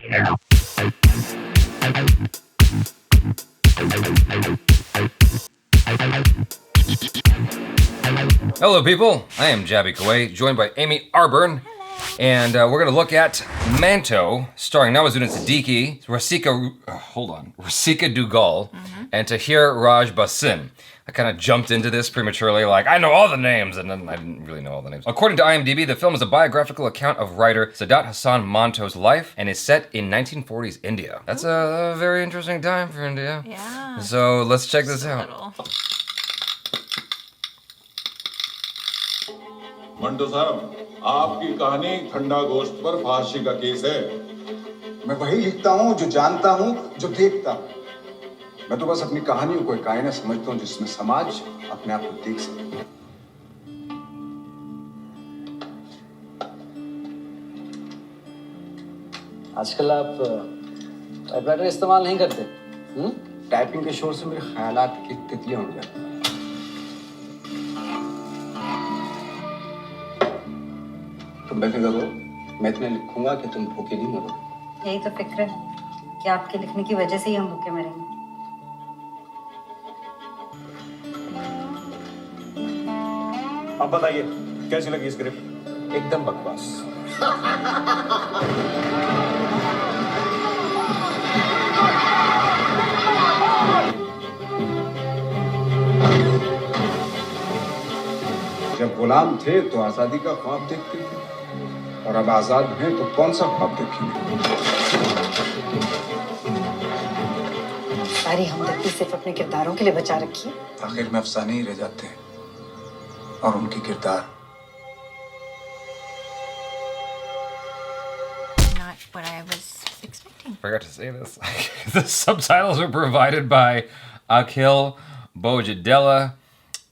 Hello people, I am Jaby KOAY, joined by ARBURN, and we're gonna look at MANTO, starring Nawazuddin Siddiqui, Rasika Dugal, and Tahir Raj Basin. I kind of jumped into this prematurely, like, I know all the names, and then I didn't really know all the names. According to IMDb, the film is a biographical account of writer Saadat Hasan Manto's life and is set in 1940s India. That's a very interesting time for India. Yeah. So let's check this out. Manto साहब, आपकी कहानी ठंडा गोश्त पर फांसी का case है। मैं वही लिखता हूँ जो जानता हूँ, जो देखता हूँ। मैं तो बस अपनी कहानियों को एक आईना समझता हूँ जिसमें समाज अपने आप को देख सके। आजकल आप टाइपराइटर इस्तेमाल नहीं करते? टाइपिंग के शोर से मेरे ख्यालात की तितलियां उड़ जाती हैं। तुम बेफिक्र रहो, मैं इतना लिखूंगा कि तुम भूखे नहीं मरोगे। यही तो फिक्र है कि आपके लिखने की वजह से ही हम भूखे मरेंगे। अब बताइए, कैसी लगी स्क्रिप्ट? एकदम बकवास। जब गुलाम थे तो आजादी का ख्वाब देखते थे, और अब आजाद हैं तो कौन सा ख्वाब देखेंगे? सारी हमदर्दी सिर्फ अपने किरदारों के लिए बचा रखी है। आखिर में अफसाने ही रह जाते हैं, और उनके किरदार। Not what I was expecting. Forgot to say this. The subtitles are provided by Akhil Bojadella.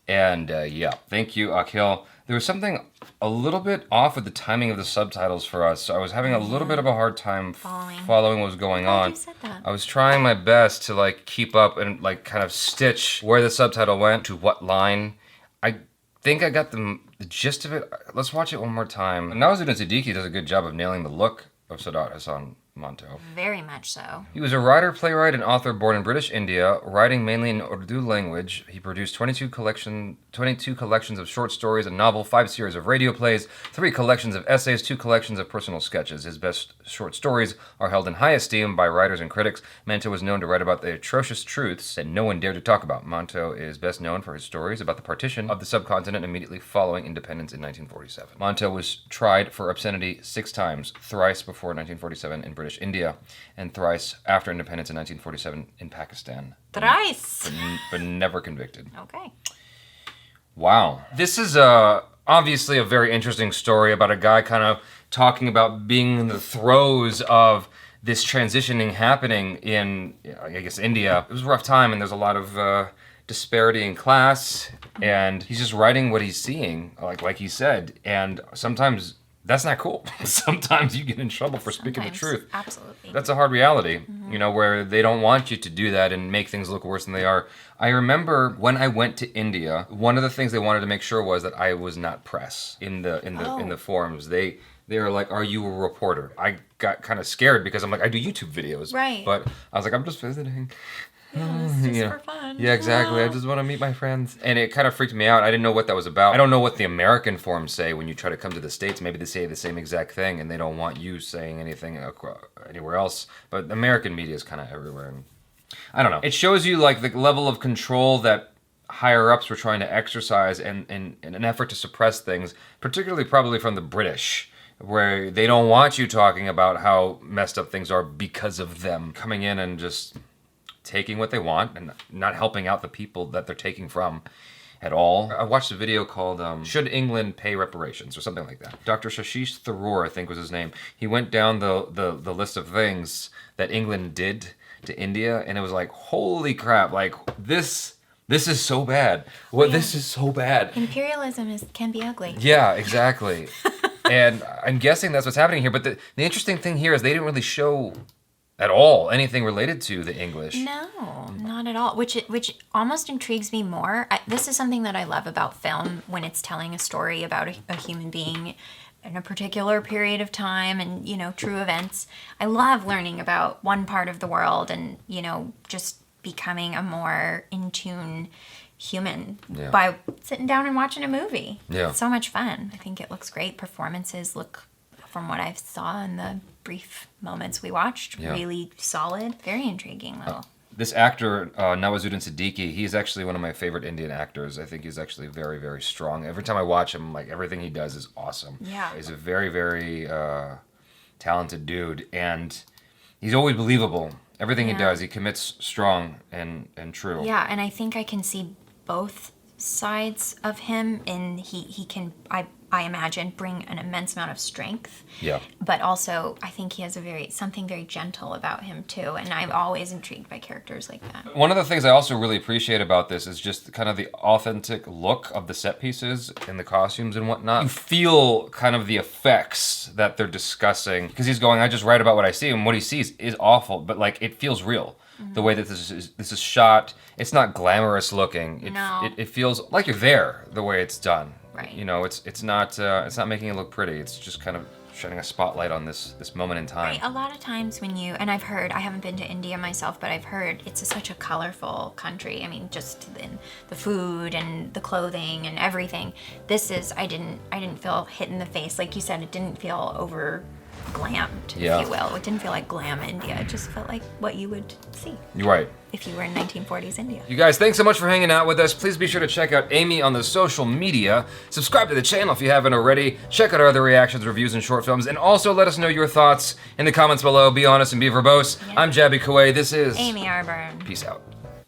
And yeah, thank you, Akhil. There was something a little bit off with the timing of the subtitles for us, so I was having a little bit of a hard time following what was going on. You said that. I was trying my best to like keep up and like kind of stitch where the subtitle went to what line. I think I got the gist of it. Let's watch it one more time. Nawazuddin Siddiqui does a good job of nailing the look of Saadat Hasan Manto. Very much so. He was a writer, playwright, and author born in British India, writing mainly in Urdu language. He produced 22 collections of short stories, a novel, 5 series of radio plays, 3 collections of essays, 2 collections of personal sketches. His best short stories are held in high esteem by writers and critics. Manto was known to write about the atrocious truths that no one dared to talk about. Manto is best known for his stories about the partition of the subcontinent immediately following independence in 1947. Manto was tried for obscenity 6 times, thrice before 1947 in British India, and thrice after independence in 1947 in Pakistan. Thrice! But never convicted. Okay. Wow. This is obviously a very interesting story about a guy kind of talking about being in the throes of this transitioning happening in, I guess, India. It was a rough time, and there's a lot of disparity in class, and he's just writing what he's seeing, like he said, and sometimes that's not cool. Sometimes you get in trouble for speaking the truth. Absolutely. That's a hard reality, you know, where they don't want you to do that and make things look worse than they are. I remember when I went to India, one of the things they wanted to make sure was that I was not press in the forums. They were like, "Are you a reporter?" I got kind of scared because I'm like, I do YouTube videos, Right. But I was like, I'm just visiting. Yeah, it's just for fun. Yeah, exactly. I just want to meet my friends. And it kind of freaked me out. I didn't know what that was about. I don't know what the American forums say when you try to come to the States. Maybe they say the same exact thing and they don't want you saying anything anywhere else. But American media is kind of everywhere. And I don't know. It shows you like the level of control that higher ups were trying to exercise in an effort to suppress things, particularly probably from the British, where they don't want you talking about how messed up things are because of them coming in and just taking what they want and not helping out the people that they're taking from at all. I watched a video called Should England Pay Reparations or something like that. Dr. Shashish Tharoor, I think was his name. He went down the list of things that England did to India, and it was like, holy crap, like this is so bad. Well, this is so bad. Imperialism can be ugly. Yeah, exactly. And I'm guessing that's what's happening here, but the interesting thing here is they didn't really show at all anything related to the English. No, not at all. Which almost intrigues me more. This is something that I love about film when it's telling a story about a human being in a particular period of time and, you know, true events. I love learning about one part of the world and, you know, just becoming a more in tune human by sitting down and watching a movie. Yeah. It's so much fun. I think it looks great. Performances look, from what I saw in the brief moments we watched, really solid. Very intriguing though. This actor, Nawazuddin Siddiqui, he's actually one of my favorite Indian actors. I think he's actually very, very strong. Every time I watch him, like, everything he does is awesome. Yeah. He's a very, very talented dude, and he's always believable. Everything he does, he commits strong and true. Yeah, and I think I can see both sides of him, and he can, I imagine, bring an immense amount of strength. Yeah. But also, I think he has something very gentle about him too, and I'm always intrigued by characters like that. One of the things I also really appreciate about this is just kind of the authentic look of the set pieces and the costumes and whatnot. You feel kind of the effects that they're discussing, because he's going, I just write about what I see, and what he sees is awful, but like it feels real. The way that this is shot, it's not glamorous looking. It feels like you're there the way it's done. Right. You know, it's not making it look pretty. It's just kind of shining a spotlight on this moment in time. Right. A lot of times when you, and I've heard, I haven't been to India myself, but I've heard it's such a colorful country. I mean, just in the food and the clothing and everything. This is, I didn't feel hit in the face. Like you said, it didn't feel over glammed, if you will. It didn't feel like glam India. It just felt like what you would see. You're right. If you were in 1940s India. You guys, thanks so much for hanging out with us. Please be sure to check out Amy on the social media. Subscribe to the channel if you haven't already. Check out our other reactions, reviews, and short films. And also let us know your thoughts in the comments below. Be honest and be verbose. Yeah. I'm Jaby KOAY. This is Amy ARBURN. Peace out.